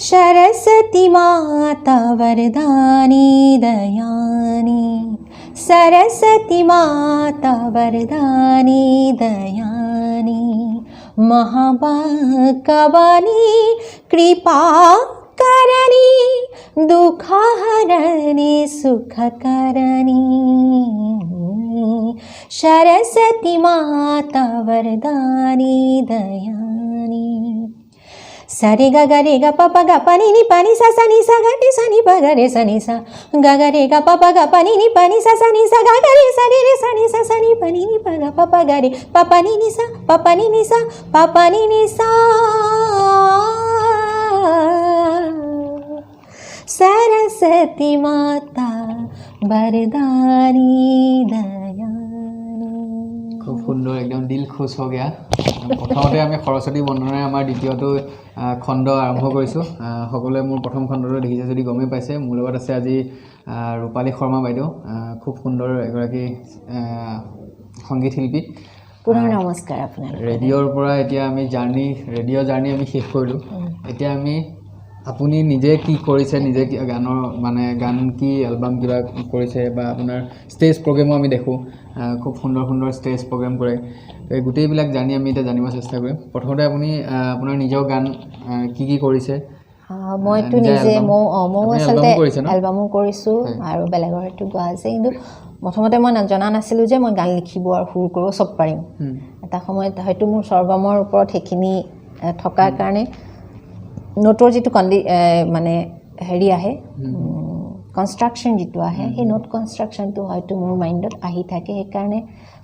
सरस्वती माता वरदानी दयानी सरस्वती माता वरदानी दयानी महाभागवानी कृपा करणी दुःखहरणी सुखकरणी सरस्वती माता वरदानी दयानी सरे ग रे ग प प ग प नि नि प नि सा सा नि सा ग रे सा नि प ग रे सा नि सा ग रे ग प प ग प नि नि प नि सा सा नि सा ग रे सा रे सा नि सा सा नि प नि नि प ग प प ग रे प प नि नि सा प प नि नि सा प प नि नि सा सरस्वती माता वरदानी दयानी খুব সুন্দৰ একদম দিল খুশ হৈ গয়া প্ৰথমতে আমি সৰস্বতী বন্দনাৰে আমাৰ দ্বিতীয়টো খণ্ড আৰম্ভ কৰিছোঁ সকলোৱে মোৰ প্ৰথম খণ্ডটো দেখিছে যদি গমেই পাইছে মোৰ লগত আছে আজি ৰূপালী শৰ্মা বাইদেউ খুব সুন্দৰ এগৰাকী সংগীত শিল্পী পুনৰ নমস্কাৰ আপোনাক ৰেডিঅ'ৰ পৰা এতিয়া আমি ৰেডিঅ' জাৰ্নি আমি শেষ কৰিলোঁ এতিয়া আমি আপুনি নিজে কি কৰিছে নিজে গানৰ মানে গান কি এলবাম কিবা কৰিছে বা আপোনাৰ ষ্টেজ প্ৰগ্ৰেমো আমি দেখোঁ খুব সুন্দৰ সুন্দৰ ষ্টেজ প্ৰগ্ৰেম কৰে এই গোটেইবিলাক জানি আমি এতিয়া জানিব চেষ্টা কৰিম প্ৰথমতে আপুনি আপোনাৰ নিজৰ গান কি কৰিছে মইতো নিজে মই আচলতে এলবামো কৰিছোঁ আৰু বেলেগৰ সেইটো গোৱা আছে কিন্তু প্ৰথমতে মই জনা নাছিলোঁ যে মই গান লিখিব আৰু সুৰ কৰিব চব পাৰিম এটা সময়ত হয়তো মোৰ স্বৰগমৰ ওপৰত সেইখিনি থকাৰ কাৰণে নোটৰ যিটো মানে হেৰি আহে কনষ্ট্ৰাকশ্যন যিটো আহে সেই নোট কনষ্ট্ৰাকশ্যনটো হয়তো মোৰ মাইণ্ডত আহি থাকে সেইকাৰণে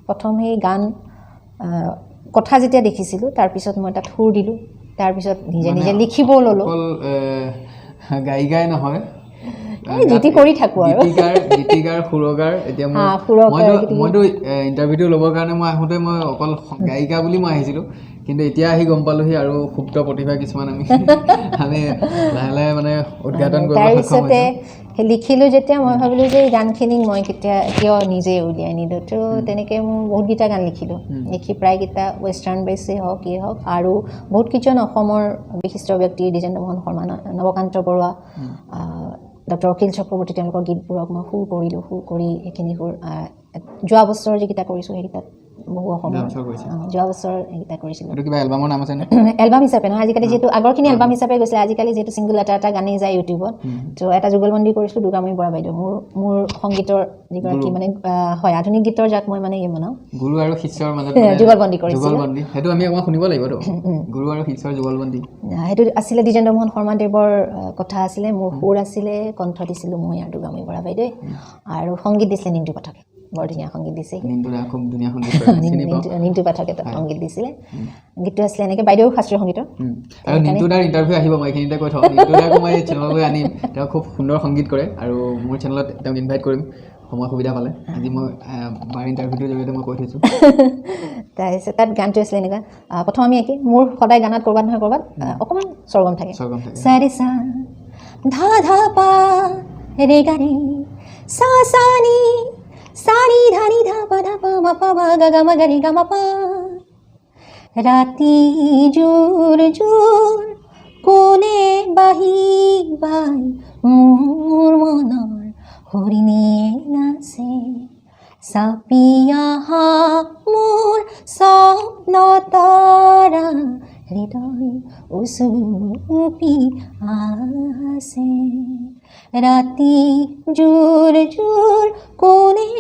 প্ৰথম সেই গান কথা যেতিয়া দেখিছিলোঁ তাৰপিছত মই তাত সুৰ দিলোঁ তাৰপিছত নিজে নিজে লিখিব ল'লোঁ গায়িকাই নহয় জিতি কৰি থাকোঁ আৰু গীতিকাৰ সুৰকাৰ এতিয়া মইতো ইণ্টাৰভিউটো ল'বৰ কাৰণে মই আহোঁতে মই অকল গায়িকা বুলি মই আহিছিলোঁ কিন্তু এতিয়া আহি গম পালোহি আৰু সুপ্ত প্ৰতিভা কিছুমান আমি লাহে লাহে মানে উদ্ঘাটন কৰিব তাৰপিছতে লিখিলোঁ যেতিয়া মই ভাবিলোঁ যে এই গানখিনি মই কিয় নিজে উলিয়াই নিলোঁ তো তেনেকৈ মই বহুতকেইটা গান লিখিলোঁ লিখি প্ৰায়কেইটা ৱেষ্টাৰ্ণ বেছেই হওক ইয়ে হওক আৰু বহুত কেইজন অসমৰ বিশিষ্ট ব্যক্তি দ্বিজেন্দ্ৰ মোহন শৰ্মা নৱকান্ত বৰুৱা ডক্টৰ অখিল চক্ৰৱৰ্তী তেওঁলোকৰ গীতবোৰক মই সুৰ কৰিলোঁ সুৰ কৰি সেইখিনি সুৰ যোৱা বছৰ যিকেইটা কৰিছোঁ সেইকেইটাত বহু অসমৰ যোৱা বছৰ এইকেইটা কৰিছিলোঁ এলবামৰ নাম আছে এলবাম হিচাপে নহয় আজিকালি যিহেতু আগৰখিনি এলবাম হিচাপে গৈছিলে আজিকালি যিহেতু ছিংগল এটা গানেই যায় ইউটিউবত তো এটা যুগলবন্দী কৰিছিলোঁ দুৰ্গামণি বৰা বাইদেউ মোৰ সংগীতৰ যিগৰাকী মানে হয় আধুনিক গীতৰ যাক মই মানে বনাওঁ গুৰু আৰু শিষ্যৰ মাজত যুগলবন্দী কৰিছিলোঁ সেইটো আমি অকণমান শুনিব লাগিব গুৰু আৰু শিষ্যৰ যুগলবন্দী সেইটো আছিলে দ্বিজেন্দ্ৰ মোহন শৰ্মাদেৱৰ কথা আছিলে মোৰ সুৰ আছিলে কণ্ঠ দিছিলোঁ মই আৰু দুৰ্গামণি বৰা বাইদেৱে আৰু সংগীত দিছিলে নিন্তু পাঠকে বৰ ধুনীয়া সংগীত দিছে নিন্তু পাঠকে তাত সংগীত দিছিলে গীতটো আছিলে এনেকৈ বাইদেউ শাস্ত্ৰীয় সংগীতৰ আৰু নিন্তুদাৰ ইণ্টাৰভিউ আহিব মই এইখিনিতে কৈ থওঁ নিন্তুদাকো মই চেনেললৈ আনিম তেওঁ খুব সুন্দৰ সংগীত কৰে আৰু মোৰ চেনেলত তেওঁক ইনভাইট কৰিম সময় সুবিধা পালে আজি মই বাৰ ইণ্টাৰভিউটোৰ জৰিয়তে মই কৈ থৈছোঁ তাৰপিছত তাত গানটো আছিলে এনেকুৱা প্ৰথম আমি একে মোৰ সদায় গানত ক'ৰবাত নহয় ক'ৰবাত অকণমান স্বৰগম থাকে চাৰে চা ধা ধা পা ৰে গা ৰে সা সা নি সানি ধানি ধা পা মা পা মা গা গা মা গা রে গা মা পা রাতি জোর জোর কোনে বাহি বাই মোর মনৰ হৰিণীয়ে নাচে চাপিয়া হা মোৰ স্বপ্ন তৰা হৃদয় উচুপি আছে ৰাতি জোৰ জোৰ কোনে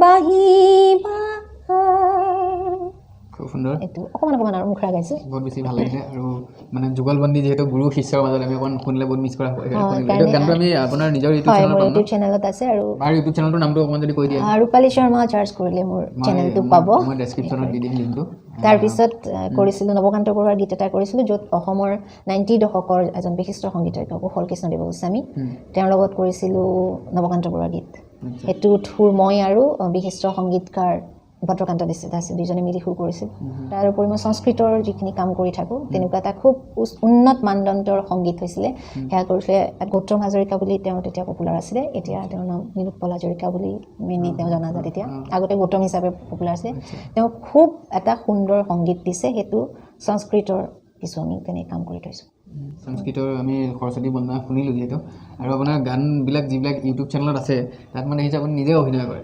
বাহিবা খুব সুন্দৰ এইটো অকণমান আৰু মুখৰা গাইছোঁ বহুত বেছি ভাল লাগিছে আৰু মানে যুগলবন্দী যিহেতু গুৰু শিষ্যৰ মাজত আমি অকণমান শুনিলে বহুত মিছ কৰা হয় গানটো আমি আপোনাৰ নিজৰ ইউটিউব চেনেলত আছে আৰু ইউটিউব চেনেলটোৰ নামটো অকণমান যদি কৈ দিয়ে ৰূপালী শৰ্মা চাৰ্চ কৰিলে মোৰ চেনেলটো পাব মই ডেছক্ৰিপশ্যনত দি দিম লিংকটো তাৰপিছত কৰিছিলোঁ নৱকান্ত বৰুৱাৰ গীত এটা কৰিছিলোঁ য'ত অসমৰ 90 দশকৰ এজন বিশিষ্ট সংগীতজ্ঞ কুশল কৃষ্ণ দেৱগোস্বামী তেওঁৰ লগত কৰিছিলোঁ নৱকান্ত বৰুৱাৰ গীত সেইটোত সুৰ মই আৰু বিশিষ্ট সংগীতকাৰ ভদ্ৰকান্ত দাস দুজনে মিলি সুৰ কৰিছিল তাৰ উপৰি মই সংস্কৃতৰ যিখিনি কাম কৰি থাকোঁ তেনেকুৱা এটা খুব উন্নত মানদণ্ডৰ সংগীত হৈছিলে সেয়া কৰিছিলে গৌতম হাজৰিকা বুলি তেওঁ তেতিয়া পপুলাৰ আছিলে এতিয়া তেওঁৰ নাম নিলোৎপল হাজৰিকা বুলি মেইনলি তেওঁ জনাজাত এতিয়া আগতে গৌতম হিচাপে পপুলাৰ আছিলে তেওঁ খুব এটা সুন্দৰ সংগীত দিছে সেইটো সংস্কৃতৰ কিছু আমি তেনেকৈ কাম কৰি থৈছোঁ সংস্কৃতৰ আমি সৰস্বতী বন্দনা শুনিলোঁ যিহেতু, আৰু আপোনাৰ গানবিলাক যিবিলাক ইউটিউব চেনেলত আছে তাত মানে দেখিছে আপুনি নিজে অভিনয় কৰে,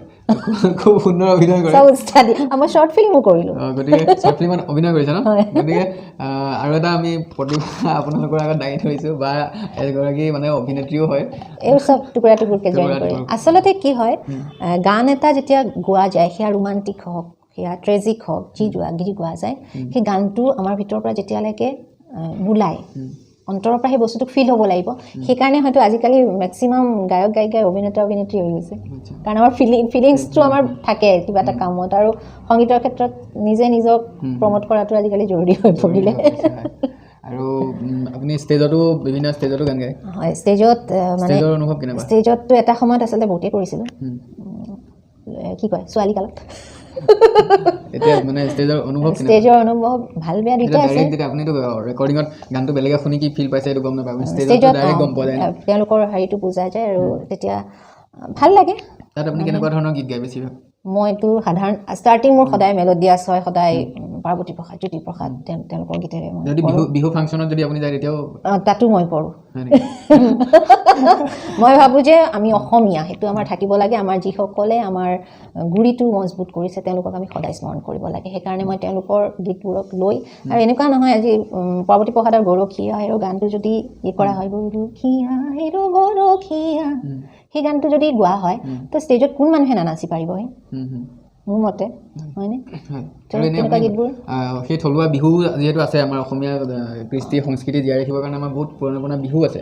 খুব সুন্দৰ অভিনয় কৰে। আমাৰ শ্বৰ্ট ফিল্মো কৰিলোঁ, গতিকে শ্বৰ্ট ফিল্মত অভিনয় কৰিছে ন? গতিকে আৰু এটা আমি প্ৰতিভা আপোনালোকৰ আগত দাঙি থৈছোঁ, বা এগৰাকী মানে অভিনেত্ৰীও হয়। এই চব টুকুৰা টুকুৰকৈ জইন কৰি। আচলতে কি হয়, গান এটা যেতিয়া গোৱা যায়, সেয়া ৰোমান্টিক হওক, সেয়া ট্ৰেজিক হওক, যি গোৱা যায়, সেই গানটো আমাৰ ভিতৰৰ পৰা যেতিয়ালৈকে নোলায়, অন্তৰৰ পৰা সেই বস্তুটোক ফিল হ'ব লাগিব। সেইকাৰণে হয়তো আজিকালি মেক্সিমাম গায়ক গায়িকাই অভিনেতা অভিনেত্ৰী হৈ গৈছে, কাৰণ আমাৰ ফিলিংছটো আমাৰ থাকে কিবা এটা কামত, আৰু সংগীতৰ ক্ষেত্ৰত নিজে নিজক প্ৰমোট কৰাটো আজিকালি জৰুৰী হৈ পৰিলে। আৰু আপুনি ষ্টেজতো বিভিন্ন ষ্টেজতো গান গায়? হয়, ষ্টেজত মানে অনুভৱ কেনেকুৱা? ষ্টেজততো এটা সময়ত আচলতে বহুতেই কৰিছিলোঁ, কি কয় ছোৱালী কালত। এতিয়া মানে ষ্টেজৰ অনুভৱ ভাল বেয়া দুটাই আছে। আপুনিতো ৰেকৰ্ডিঙত গানটো বেলেগে শুনি কি ফিল পাইছে এইটো গম নাপায়, ষ্টেজত ডাইৰেক্ট গম পোৱা যায়, তেওঁলোকৰ হেৰিটো বুজা যায়, আৰু তেতিয়া ভাল লাগে। তাত আপুনি কেনেকুৱা ধৰণৰ গীত গায় বেছিভাগ? মইতো সাধাৰণ ষ্টাৰ্টিং মোৰ সদায় মেলোডিয়াছ হয়, সদায় পাৰ্বতী প্ৰসাদ, জ্যোতি প্ৰসাদ, তেওঁলোকৰ গীতেৰে। যদি বিহু ফাংচনত যদি আপুনি যায় তেতিয়াও তাতো মই কৰোঁ। মই ভাবোঁ যে আমি অসমীয়া, সেইটো আমাৰ থাকিব লাগে। আমাৰ যিসকলে আমাৰ গুৰিটো মজবুত কৰিছে তেওঁলোকক আমি সদায় স্মৰণ কৰিব লাগে। সেইকাৰণে মই তেওঁলোকৰ গীতবোৰক লৈ, আৰু এনেকুৱা নহয় আজি পাৰ্বতী প্ৰসাদৰ গৰখীয়া হেৰ' গানটো যদি কৰা হয়, গৰখীয়া হেৰ' গৰখীয়া, সেই গানটো যদি গোৱা হয়, তো ষ্টেজত কোন মানুহে নানাচি পাৰিবহে মোৰ মতে, হয়নে? তেনেকুৱা গীতবোৰ সেই থলুৱা বিহু যিহেতু আছে আমাৰ অসমীয়া কৃষ্টি সংস্কৃতি জীয়াই ৰাখিবৰ কাৰণে আমাৰ বহুত পুৰণা পুৰণা বিহু আছে,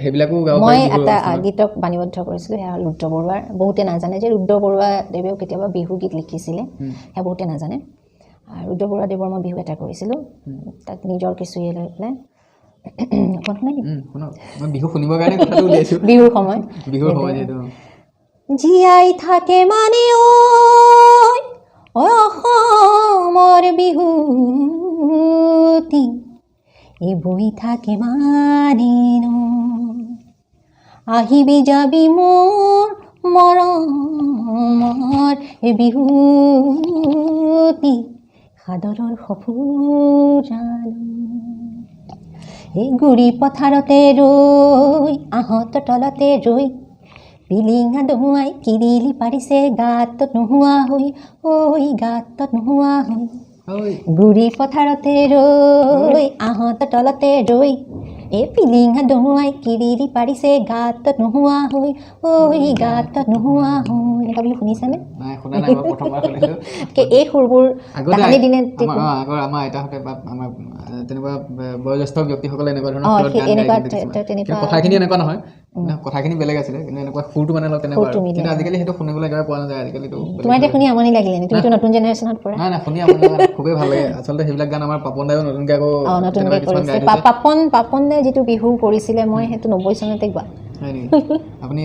সেইবিলাকো মই এটা গীতক বাণীবদ্ধ কৰিছিলোঁ, সেয়া ৰুদ্ৰ বৰুৱাৰ। বহুতে নাজানে যে ৰুদ্ৰ বৰুৱাদেৱেও কেতিয়াবা বিহু গীত লিখিছিলে, সেয়া বহুতে নাজানে। ৰুদ্ৰ বৰুৱাদেৱৰ মই বিহু এটা কৰিছিলোঁ, তাক নিজৰ কিছুৱে লৈ পেলাই। বিহু শুনিবৰ কাৰণে কথাটো উলিয়াইছোঁ, বিহুৰ সময় যিহেতু। জীয়াই থাকে মানে অসমৰ বিহুটি, এই বৈ থাকে মানে আহিবি যাবি মোৰ মৰমৰ বিহুটি, সাদৰৰ সফুৰালো। এই গুৰি পথাৰতে ৰৈ, আহঁতৰ তলতে ৰৈ, পিলিঙা দমুৱাই কিৰিলি পাৰিছে গাঁতত নোহোৱা হৈ, ঐ গাঁতত নোহোৱা হৈ। গুৰি পথাৰতে ৰৈ, আহঁতৰ তলতে ৰৈ, এই পিলিঙা দমুৱাই কিৰিলি পাৰিছে গাঁতত নোহোৱা হৈ, ঐ গাঁতত নোহোৱা হৈ। এনেকুৱা বুলি শুনিছানে? এই সুৰবোৰ তাহানি দিনে আমাৰ আইতাহঁতে বা আমাৰ তেনেকুৱা বয়োজ্যেষ্ঠ ব্যক্তিসকলে এনেকুৱা ধৰণৰ কথাখিনি এনেকুৱা নহয়, কথাখিনি বেলেগ আছিলে, কিন্তু এনেকুৱা সুৰটো মানে অলপ তেনেকুৱা, কিন্তু আজিকালি সেইটো শুনিবলৈ একেবাৰে পোৱা নাযায়। আজিকালিতো তোমাৰ এতিয়া শুনি আমনি লাগিলে নি? তুমিতো নতুন জেনেৰেশ্যনত পৰা। নাই শুনি আমনি লগা, খুবেই ভাল লাগে আচলতে। সেইবিলাক গান আমাৰ পাপন দায়ো নতুনকৈ কৰিছে। পাপন দাই যিটো বিহু কৰিছিলে, মই সেইটো 90 চনতে গোৱা। হয় নেকি? আপুনি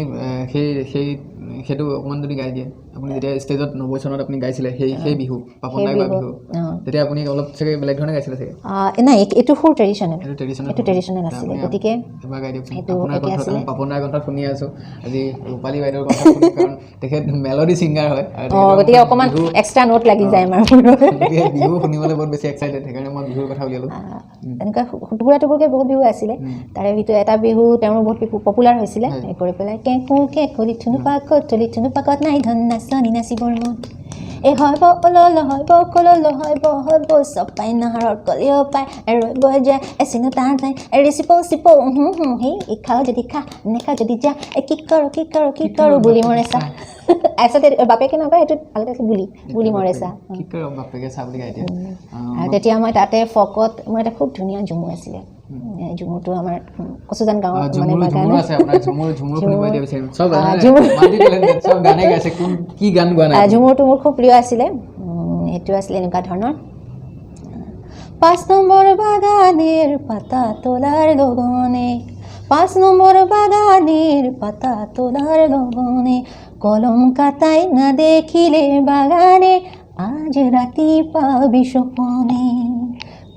সেইটো অকণমান যদি গাই দিয়ে, আপুনি যেতিয়া ষ্টেজত 90 চনত আপুনি গাইছিলে সেই বিহু, পাপন দাই গোৱা বিহু, তেতিয়া আপুনি অলপ চাগে বেলেগ ধৰণে গাইছিলে চাগে? নাই, এইটো সুৰ ট্ৰেডিশ্যনেল, এইটো ট্ৰেডিশ্যনেল আছিলে, গতিকে এবাৰ গাই দিয়কচোন। আপোনাৰ কণ্ঠত, আমি পাপন দাৰ কণ্ঠত শুনি আছোঁ আজি, ৰূপালী বাইদেউৰ কণ্ঠত শুনি, কাৰণ তেখেত মেলোডি ছিংগাৰ হয়, গতিকে অকণমান এক্সট্ৰা নোট লাগি যায় আমাৰ। বিহু শুনিবলৈ বহুত বেছি এক্সাইটেড, সেইকাৰণে মই বিহুৰ কথা উলিয়ালোঁ। এনেকুৱা টুকুৰা টুকুৰকৈ বহুত বিহু আছিলে, তাৰে ভিতৰত এটা বিহু তেওঁৰ বহুত পপুলাৰ হৈছিলে, কৰি পেলাই কেঁকুলি থুনু পাকত নাই ধন নাচনি নাচিবৰ মন, এই হয় বল হয় বকলল হয় বহব চপাই নাহাৰৰ কলিও পায় ৰৈ বৈ যায় এচিনো তাহ যায় ৰিচিপৌ চিপৌ সেই খাওঁ যদি খা নেখাওঁ যদি যা কি কৰোঁ বুলি মৰে চা। আচলতে বাপেকে নকয়, এইটোত ভালকৈ আছে বুলি মৰে চা। আৰু তেতিয়া মই তাতে ফকত মোৰ এটা খুব ধুনীয়া ঝুমুৰ আছিলে। ঝুমুৰটো আমাৰ কচুজান গাঁৱৰ মানে ঝুমুৰটো মোৰ খুব প্ৰিয় আছিলে। সেইটো আছিলে এনেকুৱা ধৰণৰ, 5 নম্বৰ বাগানেৰ পাতা তোলাৰ লগনে, 5 নম্বৰ বাগানের পাতা তোলার লগনে, কলম কাটাই না দেখিলে বাগানে আজ রাতি পাবি সপনে,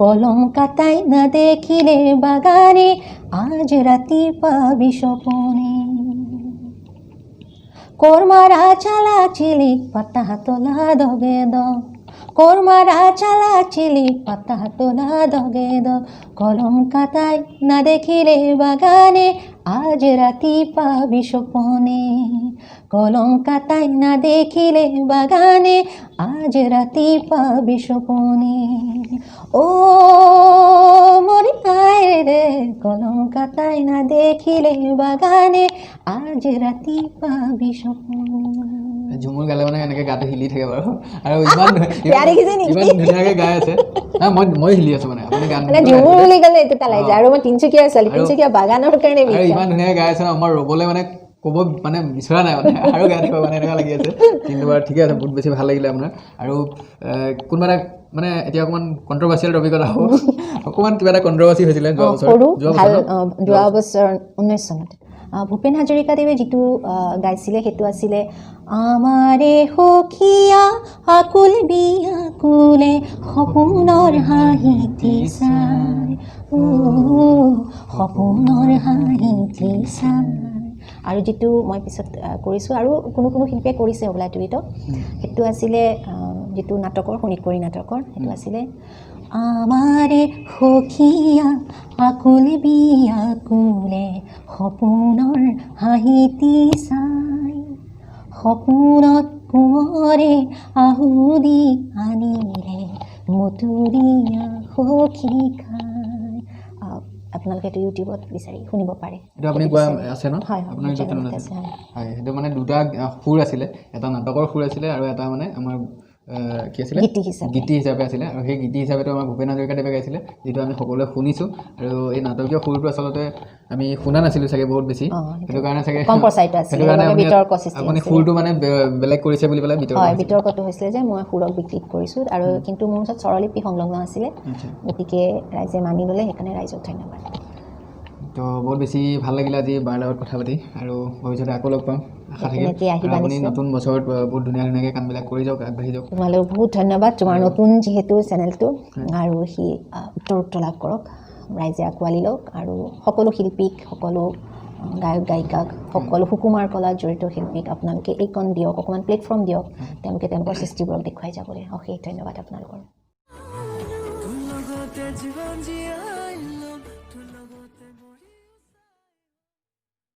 কলম কাটাই না দেখিলে বাগানে আজ রাতি পাবি সপনে, কোরমারা চালা চিলি পাতা তোলা দগে দ, কৰ্মাৰা চালা চিলি পাতা তোলা দগে দগ কলম কাটাই নাদেখিলে বাগানে আজ ৰাতি পাবি সপনে কলম কাটাই নাদেখিলে বাগানে আজ ৰাতি পাবি সপনে ও মৰি ৰে কলম কাটাই নাদেখিলে বাগানে আজ ৰাতি পাবি সপনে ঝুমুৰ গালে মানে এনেকৈ গাটো হিলি থাকে বাৰু আৰু ইমান ধুনীয়াকৈ গাই আছে মই হিলি আছোঁ মানে আপুনি গান ঝুমুৰ বুলি ক'লে এইটো তালাই যায় আৰু মই তিনিচুকীয়া ছোৱালী তিনিচুকীয়া বাগানৰ কাৰণে আৰু ইমান ধুনীয়াকৈ গাই আছে ন আমাৰ ৰ'বলৈ মানে ক'ব মানে বিচৰা নাই মানে আৰু গাই থাকিব মানে এনেকুৱা লাগি আছে কিন্তু বাৰু ঠিকে আছে বহুত বেছি ভাল লাগিলে আপোনাৰ আৰু কোনোবা এটা মানে এতিয়া অকণমান কণ্ট্ৰভাৰ্চিয়েল টপিকত আহোঁ অকণমান কিবা এটা কণ্ট্ৰভাৰ্চি হৈছিলে যোৱা বছৰ 19 চনত ভূপেন হাজৰিকাদেৱে যিটো গাইছিলে সেইটো আছিলে আমাৰে সখীয়া আকুল বিয়াকুলে সপোনৰ হাঁহিটি চাই সপোনৰ হাঁহিটি চাই আৰু যিটো মই পিছত কৰিছোঁ আৰু কোনো শিল্পীয়ে কৰিছে হ'বলা এইটো গীত সেইটো আছিলে যিটো নাটকৰ শোণিতপুৰী নাটকৰ সেইটো আছিলে আমাৰে সখীয়া আকুল বিয়াকুলে সপোনৰ হাঁহিটি চাই সপোনত কোঁৱৰে আহুদি আনিলে মতুৰীয়া সখী খাই আপোনালোকে এইটো ইউটিউবত বিচাৰি শুনিব পাৰে এইটো আপুনি কোৱা আছে ন হয় আপোনাৰ হয় সেইটো মানে দুটা সুৰ আছিলে এটা নাটকৰ সুৰ আছিলে আৰু এটা মানে আমাৰ কি আছিলে গীতি হিচাপে আছিলে আৰু সেই গীতি হিচাপেতো আমাৰ ভূপেন হাজৰিকাদেৱে গাইছিলে যিটো আমি সকলোৱে শুনিছোঁ আৰু এই নাটকীয় সুৰটো আচলতে আমি শুনা নাছিলোঁ চাগে বহুত বেছি সেইটো কাৰণে চাগে সেইটো কাৰণে আপুনি সুৰটো মানে বেলেগ কৰিছে বুলি পেলাই বিতৰ্কটো হৈছিলে যে মই সুৰক বিকৃত কৰিছোঁ আৰু কিন্তু মোৰ ওচৰত স্বৰলিপি সংলগ্ন আছিলে গতিকে ৰাইজে মানি ল'লে সেইকাৰণে ৰাইজক ধন্যবাদ তো বহুত বেছি ভাল লাগিলে আজি বাৰ লগত কথা পাতি আৰু ভৱিষ্যতে আকৌ লগ পাম আশা থাকিল আপুনি নতুন বছৰত বহুত ধুনীয়াকৈ কামবিলাক কৰি যাওক আগবাঢ়ি যাওক তোমালৈ বহুত ধন্যবাদ তোমাৰ নতুন যিহেতু চেনেলটো আৰু সি উত্তৰ লাভ কৰক ৰাইজে আঁকোৱালি লওক আৰু সকলো শিল্পীক সকলো গায়ক গায়িকাক সকলো সুকুমাৰ কলাত জড়িত শিল্পীক আপোনালোকে এইকণ দিয়ক অকণমান প্লেটফৰ্ম দিয়ক তেওঁলোকে তেওঁলোকৰ সৃষ্টিবোৰক দেখুৱাই যাবলৈ অশেষ ধন্যবাদ আপোনালোকৰ